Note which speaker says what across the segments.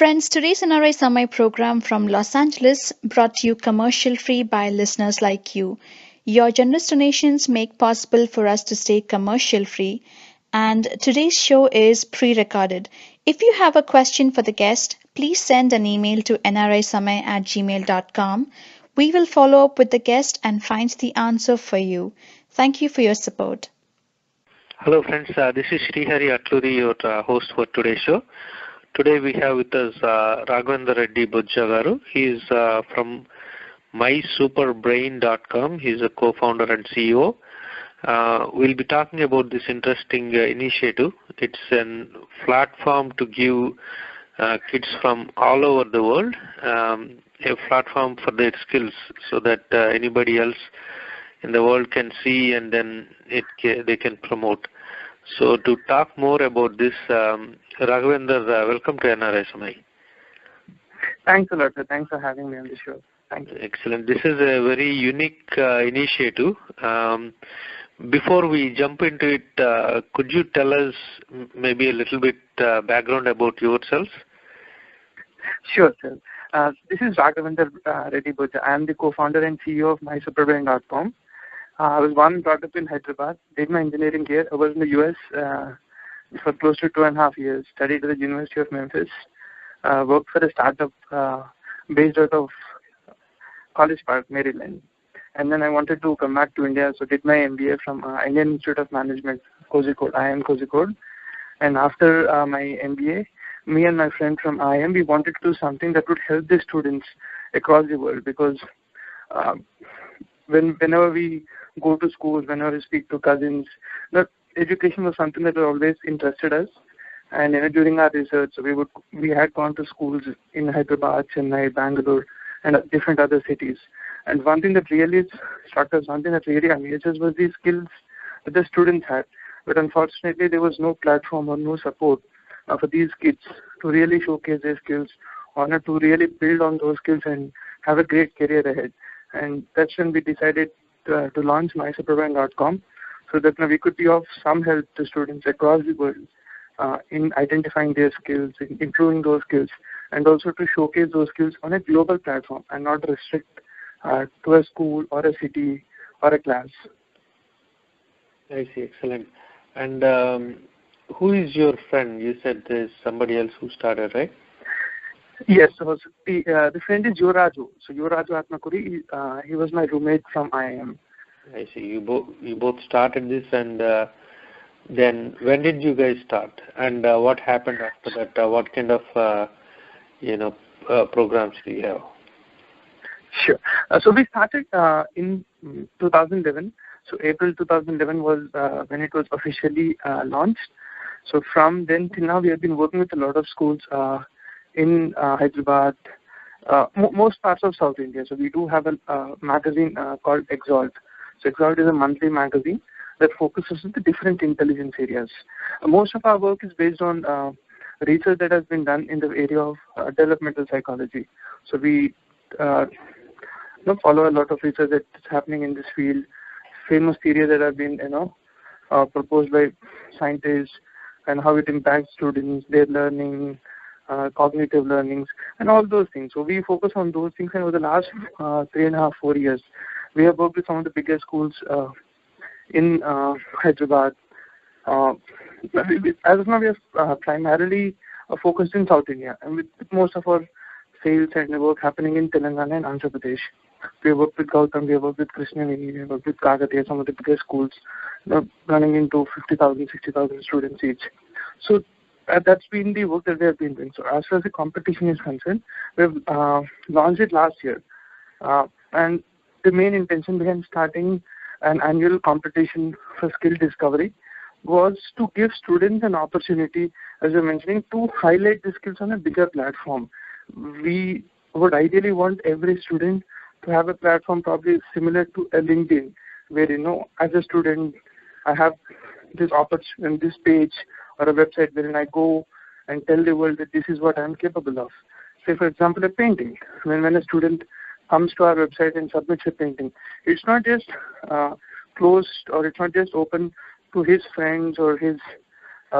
Speaker 1: Friends, today's NRI Samai program from Los Angeles brought to you commercial free by listeners like you. Your generous donations make possible for us to stay commercial free, and today's show is pre-recorded. If you have a question for the guest, please send an email to nrisamai@gmail.com. We will follow up with the guest and find the answer for you. Thank you for your support.
Speaker 2: Hello friends, this is Srihari Atluri, your host for today's show. Today we have with us Raghavendra Reddy Bojjagaru. He is from mysuperbrain.com. He is a co-founder and CEO. We'll be talking about this interesting initiative. It's a platform to give kids from all over the world a platform for their skills so that anybody else in the world can see and then they can promote. So to talk more about this, Raghavendra, welcome to NRI Samai.
Speaker 3: Thanks a lot, sir. Thanks for having me on the show. Thank you.
Speaker 2: Excellent. This is a very unique initiative. Before we jump into it, could you tell us maybe a little bit background about yourselves?
Speaker 3: Sure, sir. This is Raghavendra Reddy Bojja. I am the co-founder and CEO of mysuperbrain.com. I was born and brought up in Hyderabad, did my engineering here. I was in the US for close to 2.5 years, studied at the University of Memphis, worked for a startup based out of College Park, Maryland. And then I wanted to come back to India, so did my MBA from Indian Institute of Management, Kozhikode, IIM Kozhikode. And after my MBA, me and my friend from IIM, we wanted to do something that would help the students across the world because whenever we go to schools, whenever we speak to cousins, that education was something that always interested us. And during our research, we had gone to schools in Hyderabad, Chennai, Bangalore, and different other cities. And one thing that really struck us, one thing that really amazed us was the skills that the students had. But unfortunately, there was no platform or no support for these kids to really showcase their skills or to really build on those skills and have a great career ahead. And that's when we decided to launch mysuperbrain.com so that we could be of some help to students across the world in identifying their skills, in improving those skills, and also to showcase those skills on a global platform and not restrict to a school or a city or a class.
Speaker 2: I see, excellent. And who is your friend? You said there's somebody else who started, right?
Speaker 3: Yes, so the friend is Yuvraju. So Yuvraju Atmakuri, he was my roommate from IIM.
Speaker 2: I see. You both started this, and then when did you guys start? And what happened after that? What kind of programs do you have?
Speaker 3: Sure. So we started in 2011. So April 2011 was when it was officially launched. So from then till now, we have been working with a lot of schools in Hyderabad, most parts of South India. So we do have a magazine called Exalt. So Exalt is a monthly magazine that focuses on the different intelligence areas. Most of our work is based on research that has been done in the area of developmental psychology. So we follow a lot of research that's happening in this field, famous theories that have been proposed by scientists and how it impacts students, their learning, cognitive learnings, and all those things. So we focus on those things, and over the last 3.5, 4 years, we have worked with some of the biggest schools in Hyderabad. As of now, we have primarily focused in South India, and with most of our sales and work happening in Telangana and Andhra Pradesh. We have worked with Gautam, we have worked with Krishnaveni, we have worked with Kagatiya, some of the biggest schools, running into 50,000, 60,000 students each. So that's been the work that we have been doing. So as far as the competition is concerned, we've launched it last year. And the main intention behind starting an annual competition for skill discovery was to give students an opportunity, as you're mentioning, to highlight the skills on a bigger platform. We would ideally want every student to have a platform probably similar to a LinkedIn, where, as a student, I have this opportunity, this page or a website wherein I go and tell the world that this is what I'm capable of. Say, for example, a painting. When a student comes to our website and submits a painting, it's not just closed or it's not just open to his friends or his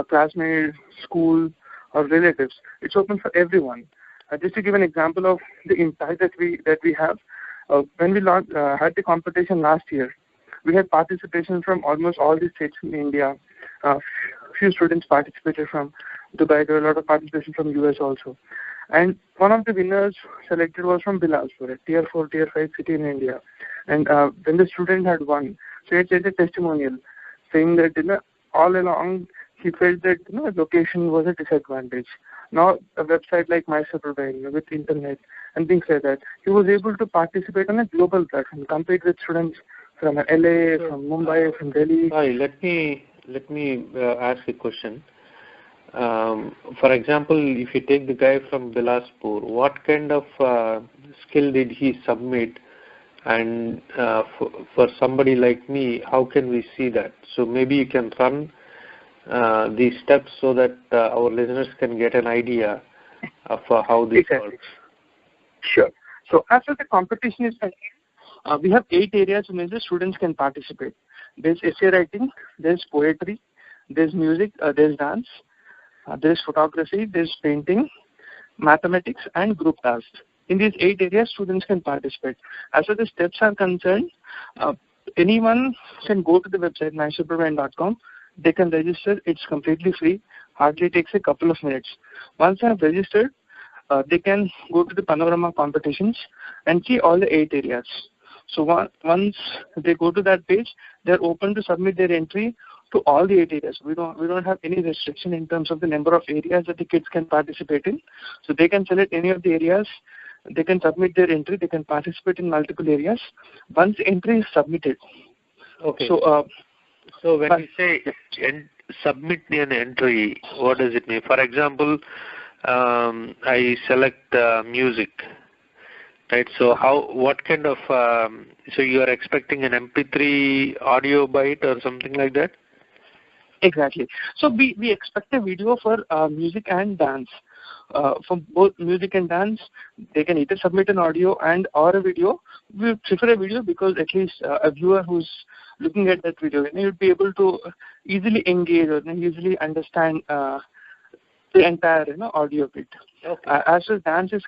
Speaker 3: classmates, school, or relatives. It's open for everyone. Just to give an example of the impact that we have, when we had the competition last year, we had participation from almost all the states in India. Few students participated from Dubai. There were a lot of participation from US also. And one of the winners selected was from Bilaspur, a tier 4, tier 5 city in India. And when the student had won, so he said a testimonial saying that all along he felt that location was a disadvantage. Now a website like MySuperBrain with internet and things like that, he was able to participate on a global platform, compete with students from LA, from Mumbai, from Delhi.
Speaker 2: Sorry, let me ask a question. For example, if you take the guy from Bilaspur, what kind of skill did he submit? And for somebody like me, how can we see that? So maybe you can run these steps so that our listeners can get an idea of how this works.
Speaker 3: Sure. So after the competition is ended, we have 8 areas in which the students can participate. There's essay writing, there's poetry, there's music, there's dance, there's photography, there's painting, mathematics, and group tasks. In these 8 areas, students can participate. As far as the steps are concerned, anyone can go to the website mysuperbrain.com. They can register. It's completely free. Hardly takes a couple of minutes. Once they have registered, they can go to the Panorama competitions and see all the 8 areas. So once they go to that page, they're open to submit their entry to all the 8 areas. We don't have any restriction in terms of the number of areas that the kids can participate in. So they can select any of the areas. They can submit their entry. They can participate in multiple areas. Once the entry is submitted.
Speaker 2: Okay. So when you say submit an entry, what does it mean? For example, I select music, right? So what kind of, so you are expecting an MP3 audio bite or something like that?
Speaker 3: Exactly. So we expect a video for music and dance. For both music and dance, they can either submit an audio or a video. We prefer a video because at least a viewer who's looking at that video, you'd be able to easily engage or easily understand the entire audio bit.
Speaker 2: Okay.
Speaker 3: As far as dance is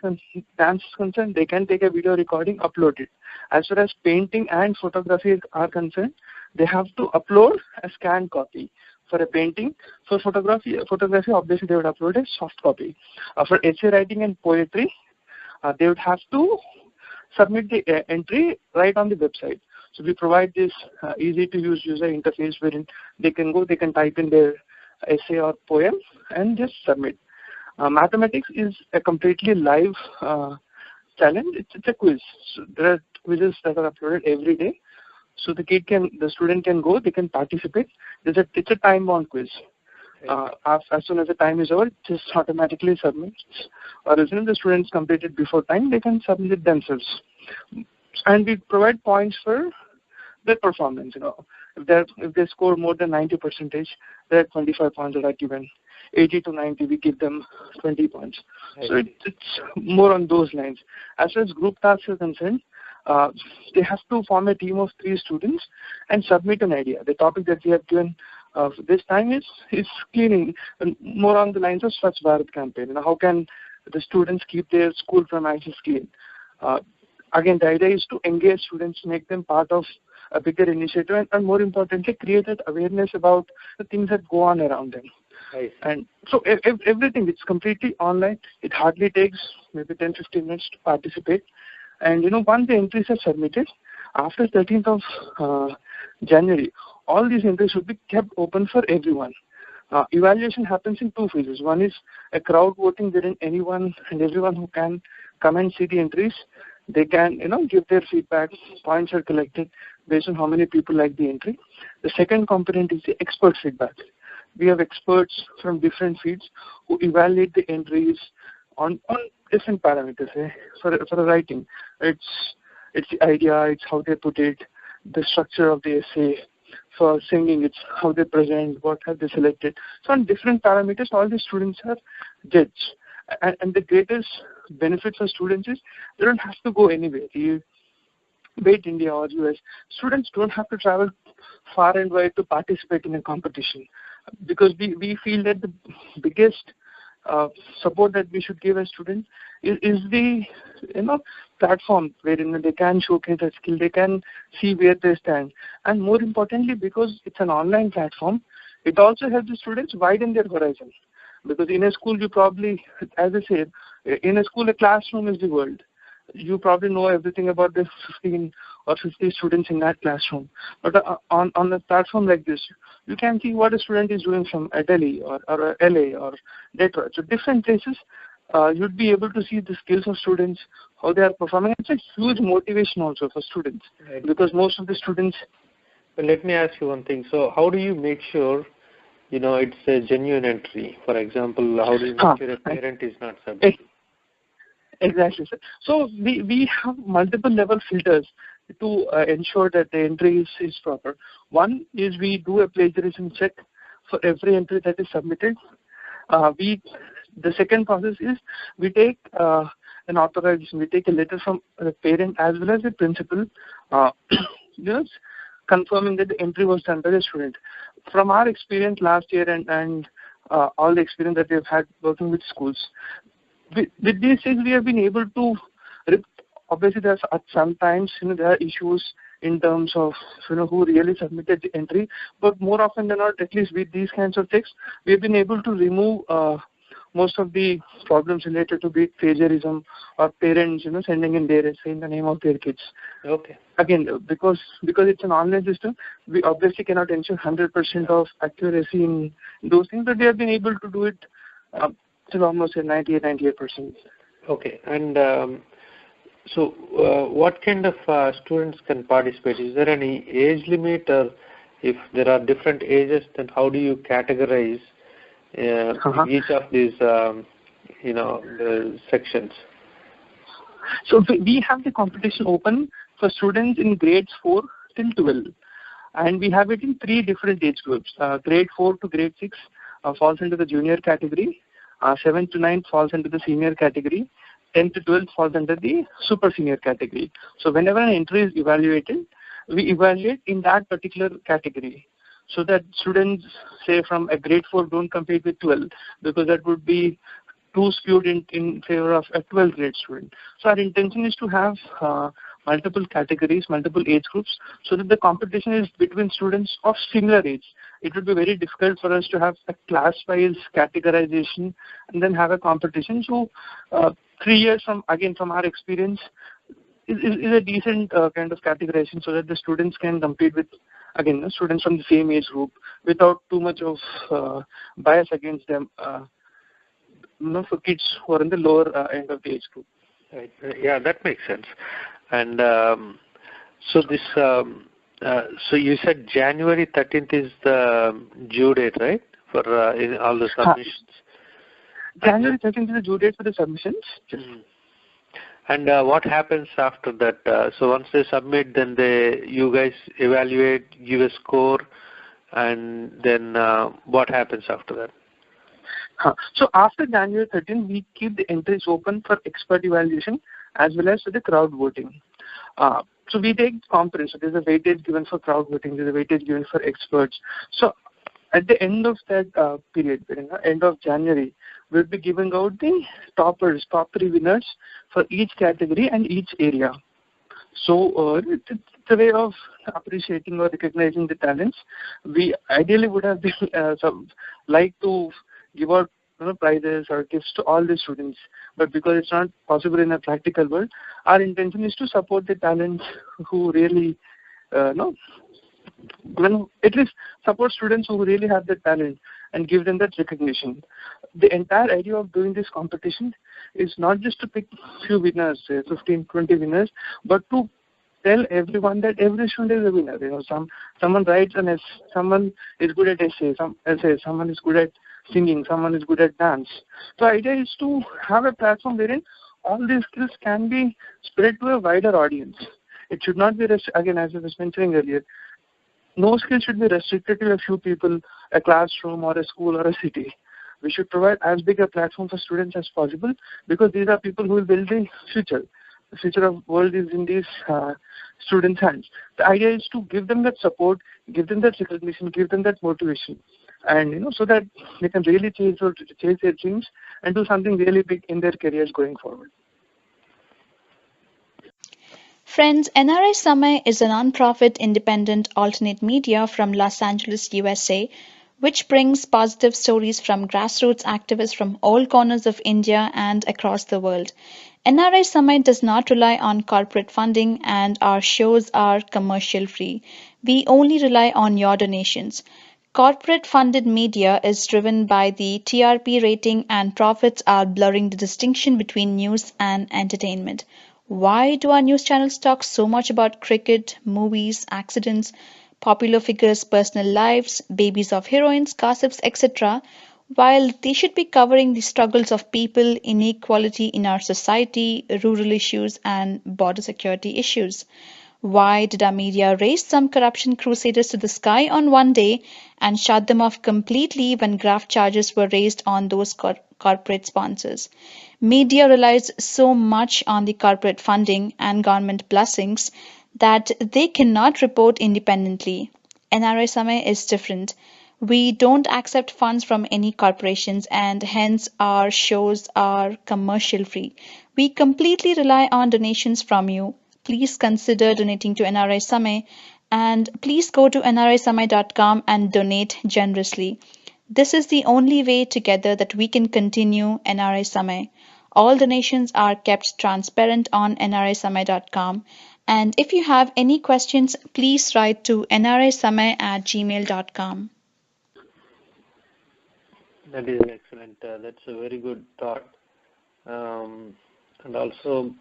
Speaker 3: concerned, they can take a video recording, upload it. As far as painting and photography are concerned, they have to upload a scanned copy. For a painting, for photography obviously they would upload a soft copy. For essay writing and poetry, they would have to submit the entry right on the website. So we provide this easy to use user interface wherein they can type in their essay or poem and just submit. Mathematics is a completely live challenge. It's a quiz. So there are quizzes that are uploaded every day. So the student can go, they can participate. It's a time-bound quiz. As soon as the time is over, it just automatically submits. Or as soon as the students complete it before time, they can submit it themselves. And we provide points for their performance. If they score more than 90%, there are 25 points that are given. 80 to 90, we give them 20 points. So it's more on those lines. As far as group tasks are concerned, they have to form a team of 3 students and submit an idea. The topic that we have given this time is cleaning, and more on the lines of Swachh Bharat campaign. How can the students keep their school premises clean? Again, the idea is to engage students, make them part of a bigger initiative, and more importantly, create that awareness about the things that go on around them.
Speaker 2: Right.
Speaker 3: And so everything, it's completely online. It hardly takes maybe 10-15 minutes to participate. And once the entries are submitted, after 13th of January, all these entries should be kept open for everyone. Evaluation happens in 2 phases. One is a crowd voting wherein anyone and everyone who can come and see the entries, they can give their feedback. Points are collected based on how many people like the entry. The second component is the expert feedback. We have experts from different fields who evaluate the entries on different parameters. For writing, it's the idea, it's how they put it, the structure of the essay. For singing, it's how they present, what have they selected. So on different parameters, all the students are judged. And the greatest benefit for students is they don't have to go anywhere. Be it India or US, students don't have to travel far and wide to participate in a competition, because we feel that the biggest support that we should give a student is the platform wherein they can showcase their skill, they can see where they stand, and more importantly, because it's an online platform, it also helps the students widen their horizon. Because in a school, you probably, as I said, in a school, a classroom is the world. You probably know everything about the 15 or 50 students in that classroom. But on a platform like this, you can see what a student is doing from Delhi or LA or Detroit. So different places, you'd be able to see the skills of students, how they are performing. It's a huge motivation also for students,
Speaker 2: Right.
Speaker 3: because most of the students...
Speaker 2: Well, let me ask you one thing. So how do you make sure, it's a genuine entry? For example, how do you make sure a parent is not subject?
Speaker 3: Exactly, sir. So we have multiple level filters to ensure that the entry is proper. One is we do a plagiarism check for every entry that is submitted. The second process is we take an authorization. We take a letter from the parent as well as the principal, confirming that the entry was done by the student. From our experience last year and all the experience that we've had working with schools, with these things we have been able to, obviously there's at sometimes there are issues in terms of who really submitted the entry, but more often than not, at least with these kinds of checks, we've been able to remove most of the problems related to plagiarism or parents sending in their essay in the name of their kids.
Speaker 2: Okay.
Speaker 3: Again, because it's an online system, we obviously cannot ensure 100% of accuracy in those things, but we have been able to do it till almost 98%.
Speaker 2: Okay. And so what kind of students can participate? Is there any age limit, or if there are different ages, then how do you categorize each of these the sections?
Speaker 3: So we have the competition open for students in grades 4 till 12, and we have it in 3 different age groups. Grade 4 to grade 6 falls into the junior category, 7 to 9 falls into the senior category, 10 to 12 falls under the super senior category. So whenever an entry is evaluated, we evaluate in that particular category, so that students, say from a grade 4, don't compete with 12, because that would be too skewed in favor of a 12th grade student. So our intention is to have multiple categories, multiple age groups, so that the competition is between students of similar age. It would be very difficult for us to have a class-wise categorization and then have a competition. So 3 years from our experience is a decent kind of categorization, so that the students can compete with, students from the same age group without too much of bias against them, for kids who are in the lower end of the age group.
Speaker 2: Right. Yeah, that makes sense. And so this, so you said January 13th is the due date, right, for all the submissions?
Speaker 3: January 13th is the due date for the submissions.
Speaker 2: And what happens after that? So once they submit, then you guys evaluate, give a score, and then what happens after that?
Speaker 3: So after January 13th, we keep the entries open for expert evaluation as well as for the crowd voting. So we take comparison. So there's a weightage given for crowd voting, there's a weightage given for experts. So at the end of that period, end of January, we'll be giving out the top 3 winners for each category and each area. So it's a way of appreciating or recognizing the talents. We ideally would have been like to give out prizes or gifts to all the students, but because it's not possible in a practical world, our intention is to support the talents who really at least support students who really have the talent and give them that recognition. The entire idea of doing this competition is not just to pick few winners, say 15, 20 winners, but to tell everyone that every student is a winner. Someone writes an essay, someone is good at essays, someone is good at singing, someone is good at dance. So the idea is to have a platform wherein all these skills can be spread to a wider audience. It should not be, again, as I was mentioning earlier, no skill should be restricted to a few people, a classroom or a school or a city. We should provide as big a platform for students as possible, because these are people who will build the future. The future of the world is in these students' hands. The idea is to give them that support, give them that recognition, give them that motivation. and so that they can really chase their dreams and do something really big in their careers going forward.
Speaker 1: Friends, NRI Samay is a non-profit independent alternate media from Los Angeles, USA, which brings positive stories from grassroots activists from all corners of India and across the world. NRI Samay does not rely on corporate funding and our shows are commercial free. We only rely on your donations. Corporate funded media is driven by the TRP rating and profits are blurring the distinction between news and entertainment. Why do our news channels talk so much about cricket, movies, accidents, popular figures' personal lives, babies of heroines, gossips, etc., while they should be covering the struggles of people, inequality in our society, rural issues, and border security issues? Why did our media raise some corruption crusaders to the sky on one day and shut them off completely when graft charges were raised on those corporate sponsors? Media relies so much on the corporate funding and government blessings that they cannot report independently. NRI Samay is different. We don't accept funds from any corporations and hence our shows are commercial free. We completely rely on donations from you. Please consider donating to NRI Samay and please go to nrisamay.com and donate generously. This is the only way together that we can continue NRI Samay. All donations are kept transparent on nrisamay.com. And if you have any questions, please write to nrisamay@gmail.com.
Speaker 2: That is excellent. That's a very good thought. And also,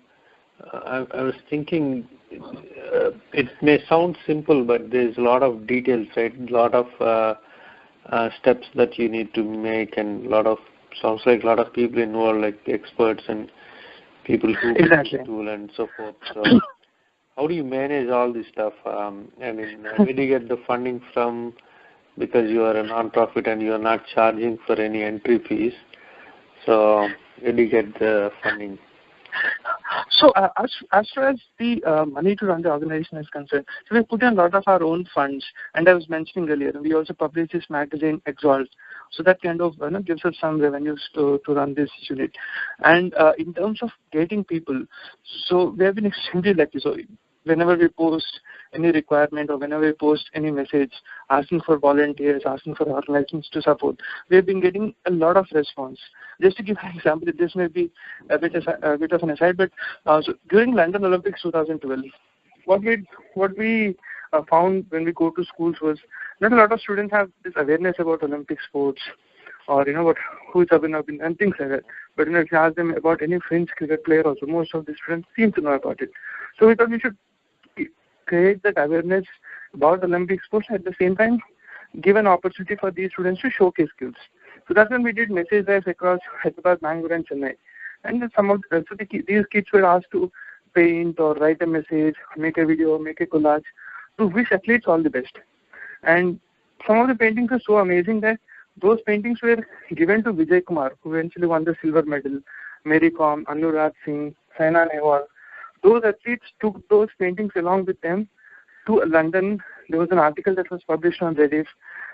Speaker 2: I was thinking, it may sound simple, but there's a lot of details, right? A lot of steps that you need to make, and sounds like a lot of people involved, like experts and people who
Speaker 3: Exactly.
Speaker 2: tool and so forth. So, how do you manage all this stuff? I mean, where do you get the funding from? Because you are a non-profit and you are not charging for any entry fees. So, where do you get the funding?
Speaker 3: So as far as the money to run the organization is concerned, so we put in a lot of our own funds. And I was mentioning earlier, we also publish this magazine, Exalt. So that kind of gives us some revenues to run this unit. And in terms of getting people, so we have been extremely lucky. So whenever we post any requirement or whenever we post any message asking for volunteers, asking for organizations to support, we have been getting a lot of response. Just to give an example, this may be a bit of an aside, but so during London Olympics 2012, what we found when we go to schools was not a lot of students have this awareness about Olympic sports or who is Abhinavin and things like that. But if you ask them about any French cricket player also, most of the students seem to know about it. So we thought we should create that awareness about Olympic sports, at the same time give an opportunity for these students to showcase skills. So that's when we did message drives across Hyderabad, Bangalore and Chennai. And these kids were asked to paint or write a message, make a video, make a collage to wish athletes all the best. And some of the paintings are so amazing that those paintings were given to Vijay Kumar, who eventually won the silver medal, Mary Kom, Anurag Singh, Saina Nehwal. Those athletes took those paintings along with them to London. There was an article that was published on Rediff.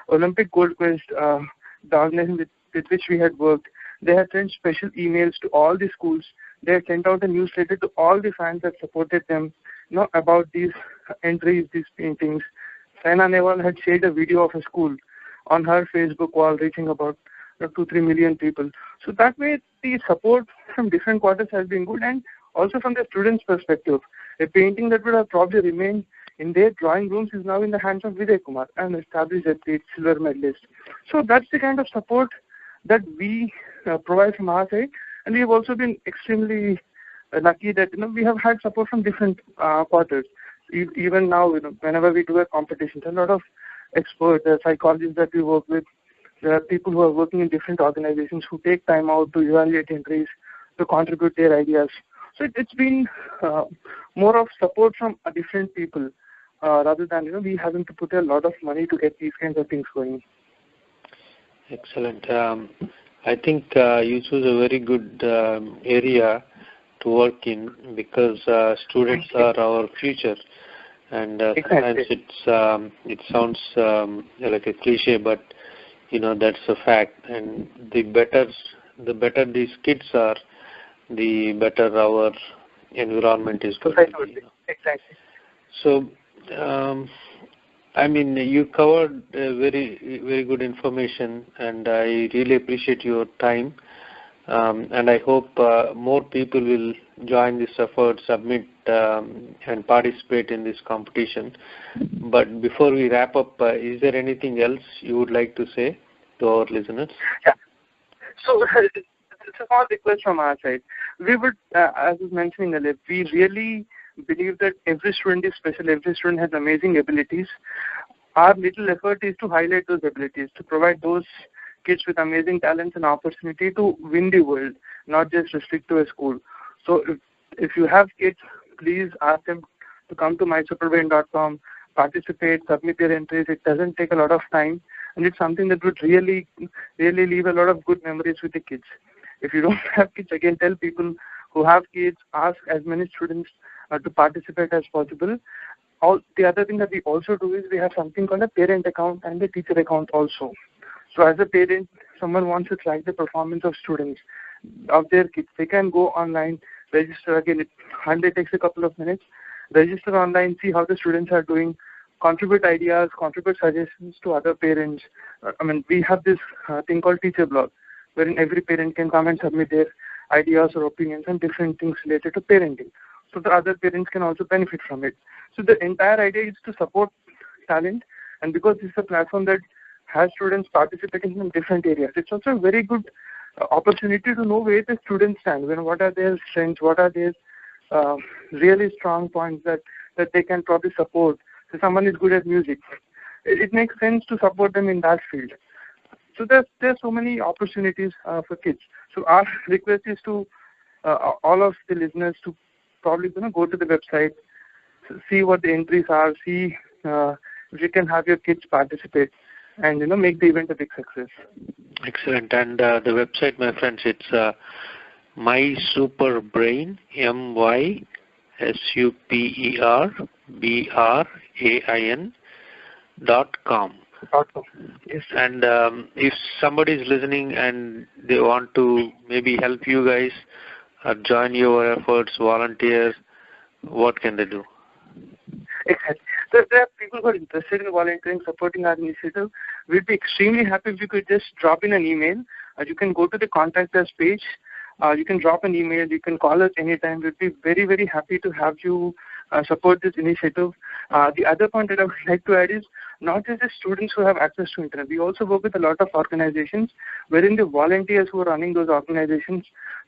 Speaker 3: Olympic Gold Quest, the organization with which we had worked, they had sent special emails to all the schools. They had sent out a newsletter to all the fans that supported them, about these entries, these paintings. Saina Nehwal had shared a video of a school on her Facebook wall, reaching about 2-3 million people. So that way, the support from different quarters has been good, and also from the students' perspective, a painting that would have probably remained in their drawing rooms is now in the hands of Vijay Kumar, an established athlete, silver medalist. So that's the kind of support that we provide from our side, and we have also been extremely lucky that we have had support from different quarters. Even now, whenever we do a competition, there are a lot of experts, psychologists that we work with. There are people who are working in different organizations who take time out to evaluate entries, to contribute their ideas. So it's been more of support from different people rather than we having to put a lot of money to get these kinds of things going.
Speaker 2: Excellent. I think you choose a very good area to work in, because students are our future, and sometimes it sounds like a cliche, but That's a fact. And the better these kids are, the better our environment is going to be.
Speaker 3: Exactly.
Speaker 2: So, you covered very, very good information, and I really appreciate your time. And I hope more people will join this effort, submit, and participate in this competition. But before we wrap up, is there anything else you would like to say to our listeners?
Speaker 3: Yeah. So it's a small request from our side. We would, as I was mentioning earlier, we really believe that every student is special. Every student has amazing abilities. Our little effort is to highlight those abilities, to provide those kids with amazing talents and opportunity to win the world, not just restrict to a school. So if you have kids, please ask them to come to mysuperbrain.com, participate, submit their entries. It doesn't take a lot of time, and it's something that would really, really leave a lot of good memories with the kids. If you don't have kids, again, tell people who have kids, ask as many students to participate as possible. The other thing that we also do is we have something called a parent account and a teacher account also. So as a parent, someone wants to track the performance of students, of their kids. They can go online, register. Again, it hardly takes a couple of minutes. Register online, see how the students are doing, contribute ideas, contribute suggestions to other parents. We have this thing called Teacher Blog, wherein every parent can come and submit their ideas or opinions on different things related to parenting. So the other parents can also benefit from it. So the entire idea is to support talent, and because this is a platform that has students participating in different areas, it's also a very good opportunity to know where the students stand, what are their strengths, what are their really strong points that they can probably support. So someone is good at music, it makes sense to support them in that field. So there's so many opportunities for kids. So our request is to all of the listeners to probably go to the website, see what the entries are, see if you can have your kids participate, and make the event a big success.
Speaker 2: Excellent. And the website, my friends, it's mysuperbrain, mysuperbrain.com.
Speaker 3: Yes.
Speaker 2: And if somebody is listening and they want to maybe help you guys or join your efforts, volunteer, what can they do?
Speaker 3: Exactly. So if there are people who are interested in volunteering, supporting our initiative, we'd be extremely happy if you could just drop in an email. You can go to the Contact Us page. You can drop an email. You can call us anytime. We'd be very, very happy to have you support this initiative. The other point that I would like to add is not just the students who have access to internet. We also work with a lot of organizations wherein the volunteers who are running those organizations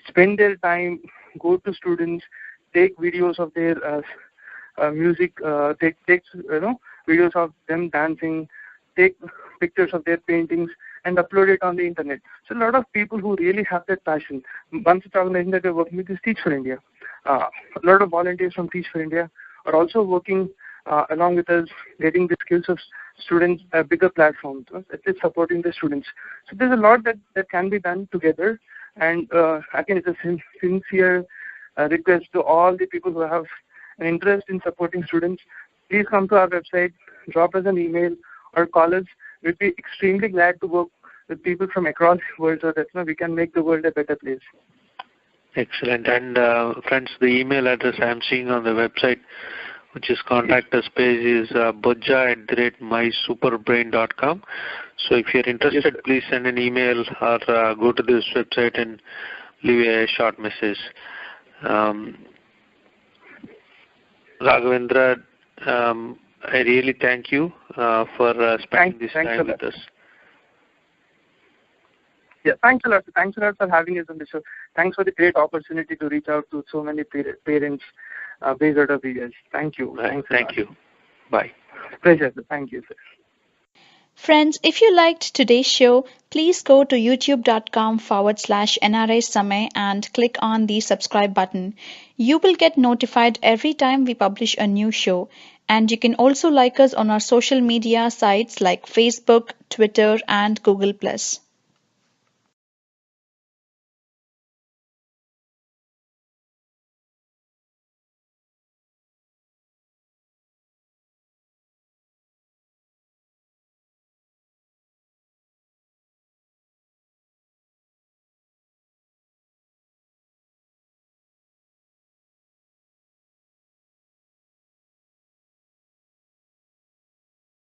Speaker 3: spend their time, go to students, take videos of their music, take videos of them dancing, take pictures of their paintings and upload it on the internet. So a lot of people who really have that passion. One such organization that we're working with is Teach for India. A lot of volunteers from Teach for India are also working along with us, getting the skills of students a bigger platform. It's supporting the students. So there's a lot that can be done together. And again, it's a sincere request to all the people who have an interest in supporting students. Please come to our website, drop us an email, or call us. We'd be extremely glad to work with people from across the world so that we can make the world a better place.
Speaker 2: Excellent. And friends, the email address I'm seeing on the website, which is contact us page, is bojja@mysuperbrain.com. So if you're interested, please send an email or go to this website and leave a short message. Raghavendra, I really thank you for spending this time with us.
Speaker 3: Yeah, thanks a lot. Thanks a lot for having us on the show. Thanks for the great opportunity to reach out to so many parents based out of the US. Thank you.
Speaker 2: Thank you. Bye.
Speaker 3: Pleasure. Thank you, sir.
Speaker 1: Friends, if you liked today's show, please go to youtube.com/NRI Samay and click on the subscribe button. You will get notified every time we publish a new show. And you can also like us on our social media sites like Facebook, Twitter, and Google+.